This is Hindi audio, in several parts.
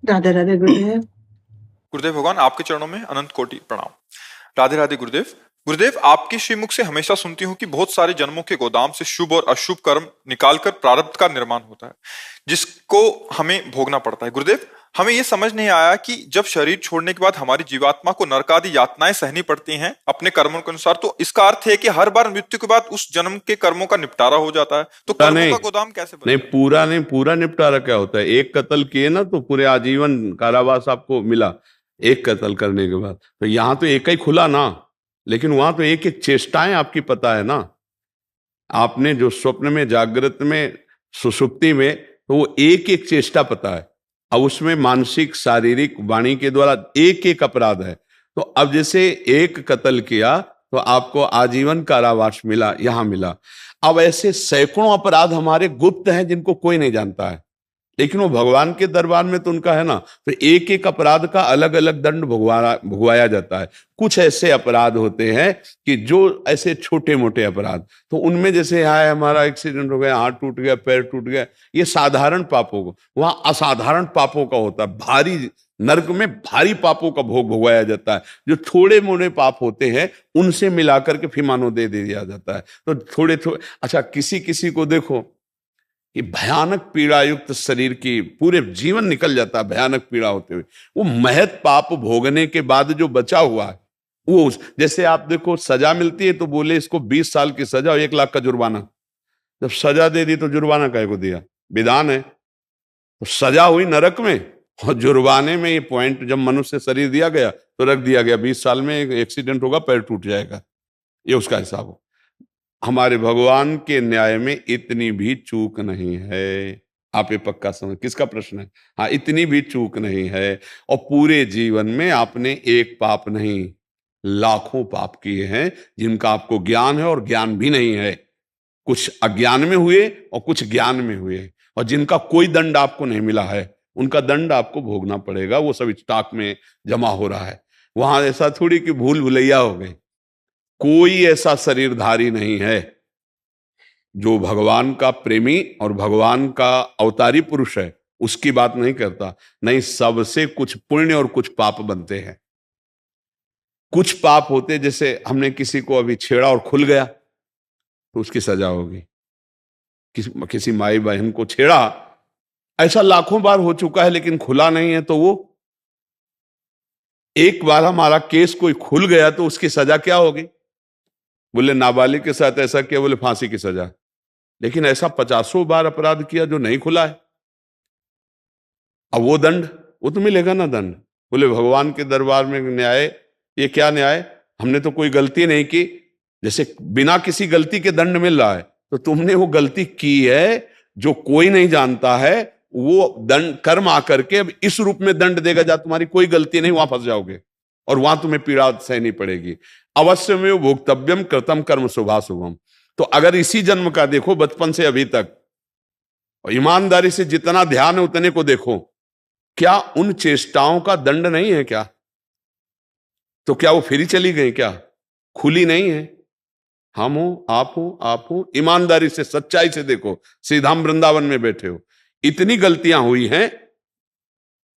राधे राधे गुरुदेव। गुरुदेव भगवान आपके चरणों में अनंत कोटि प्रणाम। राधे राधे गुरुदेव। गुरुदेव, आपके श्रीमुख से हमेशा सुनती हूँ कि बहुत सारे जन्मों के गोदाम से शुभ और अशुभ कर्म निकालकर प्रारब्ध का निर्माण होता है, जिसको हमें भोगना पड़ता है। गुरुदेव, हमें यह समझ नहीं आया कि जब शरीर छोड़ने के बाद हमारी जीवात्मा को नरकादि यातनाएं सहनी पड़ती हैं अपने कर्मों के अनुसार, तो इसका अर्थ है कि हर बार मृत्यु के बाद उस जन्म के कर्मों का निपटारा हो जाता है, तो पूरा कर्मों नहीं का गोदाम कैसे नहीं बनेगा? पूरा नहीं, पूरा निपटारा क्या होता है? एक कत्ल किए ना तो पूरे आजीवन कारावास आपको मिला, एक कत्ल करने के बाद। तो यहाँ तो एक ही खुला ना, लेकिन वहां तो एक एक चेष्टाएं आपकी पता है ना। आपने जो स्वप्न में, जागृत में, सुषुप्ति में, तो वो एक एक चेष्टा पता है। अब उसमें मानसिक, शारीरिक, वाणी के द्वारा एक एक अपराध है। तो अब जैसे एक कत्ल किया तो आपको आजीवन कारावास मिला, यहां मिला। अब ऐसे सैकड़ों अपराध हमारे गुप्त हैं जिनको कोई नहीं जानता है, लेकिन वो भगवान के दरबार में तो उनका है ना। तो एक एक अपराध का अलग अलग दंड भुगवाया जाता है। कुछ ऐसे अपराध होते हैं कि जो ऐसे छोटे मोटे अपराध, तो उनमें जैसे है हमारा एक्सीडेंट हो गया, हाथ टूट गया, पैर टूट गया, ये साधारण पापों को, वहां असाधारण पापों का होता है। भारी नरक में भारी पापों का भोग भुगवाया जाता है। जो थोड़े मोटे पाप होते हैं उनसे मिलाकर के फिर मानो दे दिया जाता है। तो थोड़े थोड़े, अच्छा किसी किसी को देखो कि भयानक पीड़ा युक्त शरीर की पूरे जीवन निकल जाता है भयानक पीड़ा होते हुए, वो महत पाप भोगने के बाद जो बचा हुआ है वो जैसे आप देखो सजा मिलती है तो बोले इसको 20 साल की सजा और 1 लाख का जुर्माना। जब सजा दे दी तो जुर्माना काहे को दिया? विधान है। तो सजा हुई नरक में, और जुर्माने में ये पॉइंट जब मनुष्य शरीर दिया गया तो रख दिया गया 20 साल में एक एक्सीडेंट होगा, पैर टूट जाएगा, ये उसका हिसाब हो। हमारे भगवान के न्याय में इतनी भी चूक नहीं है। आप ये पक्का समझ, किसका प्रश्न है? हाँ, इतनी भी चूक नहीं है। और पूरे जीवन में आपने एक पाप नहीं, लाखों पाप किए हैं जिनका आपको ज्ञान है और ज्ञान भी नहीं है। कुछ अज्ञान में हुए और कुछ ज्ञान में हुए, और जिनका कोई दंड आपको नहीं मिला है उनका दंड आपको भोगना पड़ेगा। वो सब स्टॉक में जमा हो रहा है। वहां ऐसा थोड़ी कि भूल भुलैया हो गई। कोई ऐसा शरीरधारी नहीं है जो भगवान का प्रेमी और भगवान का अवतारी पुरुष है, उसकी बात नहीं करता। नहीं, सबसे कुछ पुण्य और कुछ पाप बनते हैं। कुछ पाप होते, जैसे हमने किसी को अभी छेड़ा और खुल गया तो उसकी सजा होगी। किसी माई बहन को छेड़ा, ऐसा लाखों बार हो चुका है लेकिन खुला नहीं है, तो वो एक बार हमारा केस कोई खुल गया तो उसकी सजा क्या होगी? बोले नाबालिग के साथ ऐसा किया, बोले फांसी की सजा। लेकिन ऐसा 50 बार अपराध किया जो नहीं खुला है, अब वो दंड, वो तो मिलेगा ना दंड। बोले भगवान के दरबार में न्याय, ये क्या न्याय? हमने तो कोई गलती नहीं की। जैसे बिना किसी गलती के दंड मिल रहा है, तो तुमने वो गलती की है जो कोई नहीं जानता है, वो दंड कर्म आकर के अब इस रूप में दंड देगा जहां तुम्हारी कोई गलती नहीं, वहां फंस जाओगे और वहां तुम्हें पीड़ा सहनी पड़ेगी। अवश्य में भोक्तव्यम कृतम कर्म शुभाशुभम। तो अगर इसी जन्म का देखो, बचपन से अभी तक, और ईमानदारी से जितना ध्यान है उतने को देखो, क्या उन चेष्टाओं का दंड नहीं है क्या? तो क्या वो फिर चली गई क्या? खुली नहीं है। हम हो, आप हो, ईमानदारी से सच्चाई से देखो। सीधाम वृंदावन में बैठे हो, इतनी गलतियां हुई हैं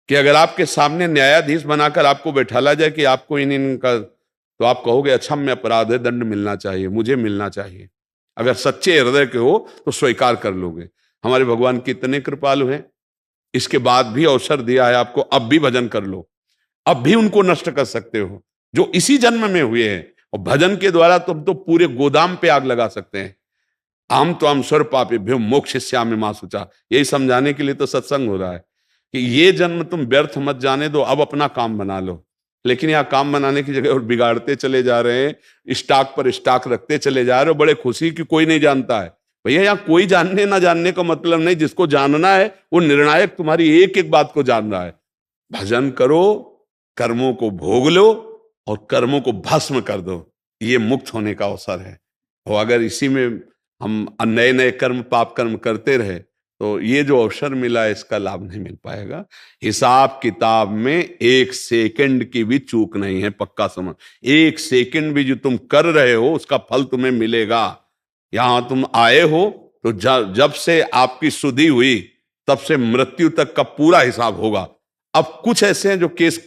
कि अगर आपके सामने न्यायाधीश बनाकर आपको बैठाला जाए कि आपको इनका, तो आप कहोगे अच्छा मैं अपराध है, दंड मिलना चाहिए, मुझे मिलना चाहिए। अगर सच्चे हृदय के हो तो स्वीकार कर लोगे। हमारे भगवान कितने कृपालु हैं, इसके बाद भी अवसर दिया है आपको, अब भी भजन कर लो, अब भी उनको नष्ट कर सकते हो जो इसी जन्म में हुए हैं। और भजन के द्वारा तुम तो पूरे गोदाम पे आग लगा सकते हैं। हम तो हम स्वर पापे भ्यो मोक्षयिष्यामि मा शुचा, यही समझाने के लिए तो सत्संग हो रहा है कि ये जन्म तुम व्यर्थ मत जाने दो, अब अपना काम बना लो। लेकिन यहाँ काम बनाने की जगह और बिगाड़ते चले जा रहे हैं, स्टॉक पर स्टॉक रखते चले जा रहे हो, बड़े खुशी कि कोई नहीं जानता है। भैया यहाँ कोई जानने ना जानने का मतलब नहीं, जिसको जानना है वो निर्णायक तुम्हारी एक एक बात को जान रहा है। भजन करो, कर्मों को भोग लो और कर्मों को भस्म कर दो, ये मुक्त होने का अवसर है। और अगर इसी में हम नए नए कर्म, पाप कर्म करते रहे तो ये जो अवसर मिला है इसका लाभ नहीं मिल पाएगा। हिसाब किताब में 1 सेकंड की भी चूक नहीं है, पक्का समझ। 1 सेकंड भी जो तुम कर रहे हो उसका फल तुम्हें मिलेगा। यहां तुम आए हो तो जब से आपकी सुधि हुई तब से मृत्यु तक का पूरा हिसाब होगा। अब कुछ ऐसे हैं जो केस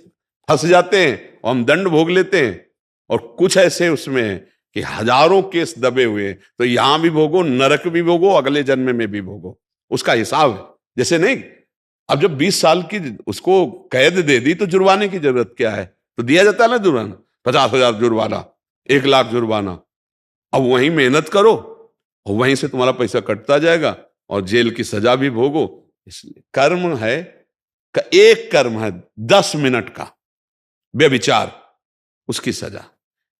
फंस जाते हैं और हम दंड भोग लेते हैं, और कुछ ऐसे उसमें हैं कि हजारों केस दबे हुए हैं, तो यहां भी भोगो, नरक भी भोगो, अगले जन्म में भी भोगो, उसका हिसाब है। जैसे नहीं, अब जब 20 साल की उसको कैद दे दी तो जुर्माने की जरूरत क्या है, तो दिया जाता है ना जुर्माना, 50,000 जुर्माना, 1 लाख जुर्माना। अब वहीं मेहनत करो और वहीं से तुम्हारा पैसा कटता जाएगा और जेल की सजा भी भोगो। इसलिए कर्म है, एक कर्म है 10 मिनट का व्यभिचार, उसकी सजा।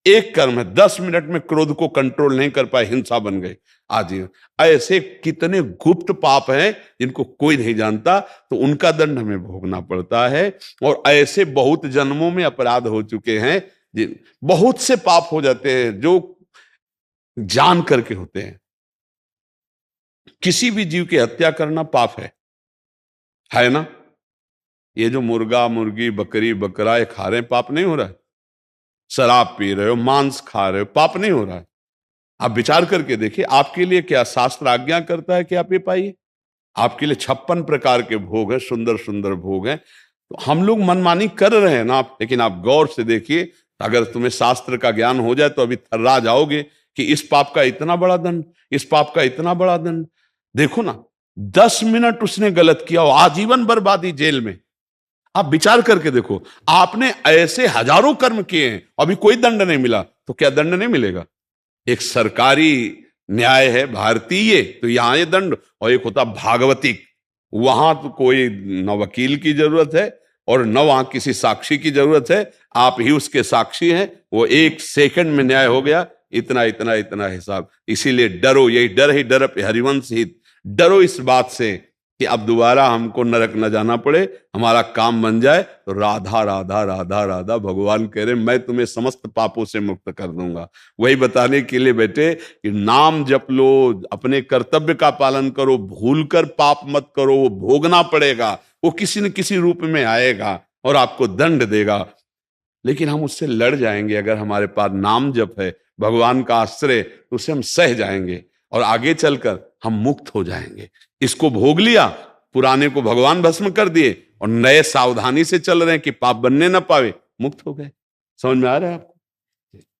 एक कर्म है 10 मिनट में क्रोध को कंट्रोल नहीं कर पाए, हिंसा बन गए आजीवन। ऐसे कितने गुप्त पाप हैं जिनको कोई नहीं जानता, तो उनका दंड हमें भोगना पड़ता है। और ऐसे बहुत जन्मों में अपराध हो चुके हैं, बहुत से पाप हो जाते हैं जो जान करके होते हैं। किसी भी जीव की हत्या करना पाप है ना? ये जो मुर्गा मुर्गी बकरी बकरा ये खा रहे हैं, पाप नहीं हो रहा है? शराब पी रहे हो, मांस खा रहे हो, पाप नहीं हो रहा है? आप विचार करके देखिए, आपके लिए क्या शास्त्र आज्ञा करता है कि आप ये पाइए? आपके लिए 56 प्रकार के भोग है, सुंदर सुंदर भोग है। तो हम लोग मनमानी कर रहे हैं ना, लेकिन आप गौर से देखिए, अगर तुम्हें शास्त्र का ज्ञान हो जाए तो अभी थर्रा जाओगे कि इस पाप का इतना बड़ा दंड, इस पाप का इतना बड़ा दंड। देखो ना, 10 मिनट उसने गलत किया और आजीवन बर्बादी जेल में। आप विचार करके देखो, आपने ऐसे हजारों कर्म किए हैं, अभी कोई दंड नहीं मिला, तो क्या दंड नहीं मिलेगा? एक सरकारी न्याय है भारतीय, तो यहां ये दंड, और एक होता भागवतिक, वहां तो कोई न वकील की जरूरत है और न वहां किसी साक्षी की जरूरत है, आप ही उसके साक्षी हैं, वो 1 सेकंड में न्याय हो गया, इतना इतना इतना हिसाब। इसीलिए डरो, यही डर ही डर पे हरिवंश हित, डरो इस बात से कि अब दोबारा हमको नरक न जाना पड़े, हमारा काम बन जाए। तो राधा राधा राधा राधा, भगवान कह रहे मैं तुम्हें समस्त पापों से मुक्त कर दूंगा। वही बताने के लिए बैठे कि नाम जप लो, अपने कर्तव्य का पालन करो, भूलकर पाप मत करो, वो भोगना पड़ेगा, वो किसी न किसी रूप में आएगा और आपको दंड देगा। लेकिन हम उससे लड़ जाएंगे अगर हमारे पास नाम जप है, भगवान का आश्रय, तो उसे हम सह जाएंगे और आगे चलकर हम मुक्त हो जाएंगे। इसको भोग लिया, पुराने को भगवान भस्म कर दिए और नए सावधानी से चल रहे हैं कि पाप बनने ना पावे, मुक्त हो गए। समझ में आ रहा है आपको?